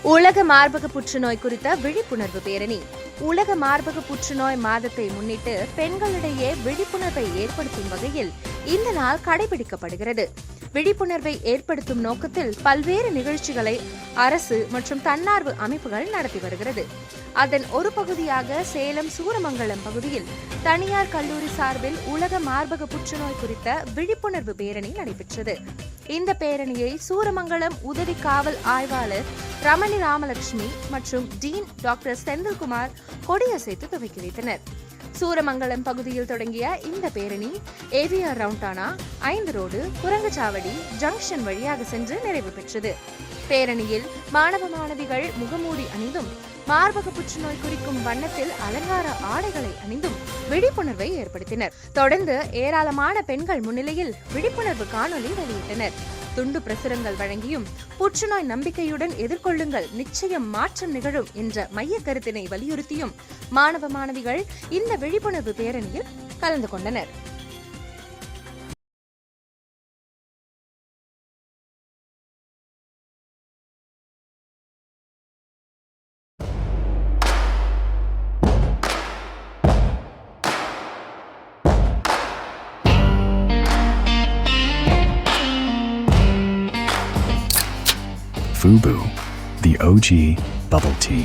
உலக மார்பக புற்றுநோய் குறித்த விழிப்புணர்வு பேரணி. உலக மார்பக புற்றுநோய் மாதத்தை முன்னிட்டு பெண்களிடையே விழிப்புணர்வை ஏற்படுத்தும் வகையில் இந்த நாள் கடைபிடிக்கப்படுகிறது. விழிப்புணர்வை ஏற்படுத்தும் நோக்கத்தில் பல்வேறு நிகழ்ச்சிகளை அரசு மற்றும் தன்னார்வ அமைப்புகள் நடத்தி வருகிறது. அதன் ஒரு பகுதியாக சேலம் சூரமங்கலம் பகுதியில் தனியார் கல்லூரி சார்பில் உலக மார்பக புற்றுநோய் குறித்த விழிப்புணர்வு பேரணி நடைபெற்றது. இந்த பேரணியை சூரமங்கலம் உதவி காவல் ஆய்வாளர் ரமணி ராமலட்சுமி மற்றும் டீன் டாக்டர் செந்தில்குமார் கொடியசைத்து துவக்கி வைத்தனர். சூரமங்கலம் பகுதியில் தொடங்கிய இந்த பேரணி ஏவிஆர் ரவுண்டானா, 5 ரோடு, குரங்குச்சாவடி ஜங்ஷன் வழியாக சென்று நிறைவு பெற்றது. பேரணியில் மாணவ மாணவிகள் முகமூடி அணிந்தும் மார்பக புற்றுநோய் குறிக்கும் வண்ணத்தில் அலங்கார ஆடைகளை அணிந்தும் விழிப்புணர்வை ஏற்படுத்தினர். தொடர்ந்து ஏராளமான பெண்கள் முன்னிலையில் விழிப்புணர்வு காணொலி வெளியிட்டனர். துண்டு பிரசுரங்கள் வழங்கியும் புற்றுநோய் நம்பிக்கையுடன் எதிர்கொள்ளுங்கள், நிச்சயம் மாற்றம் நிகழும் என்ற மைய கருத்தினை வலியுறுத்தியும் மாணவ மாணவிகள் இந்த விழிப்புணர்வு பேரணியில் கலந்து கொண்டனர். Fubu, the OG bubble tea.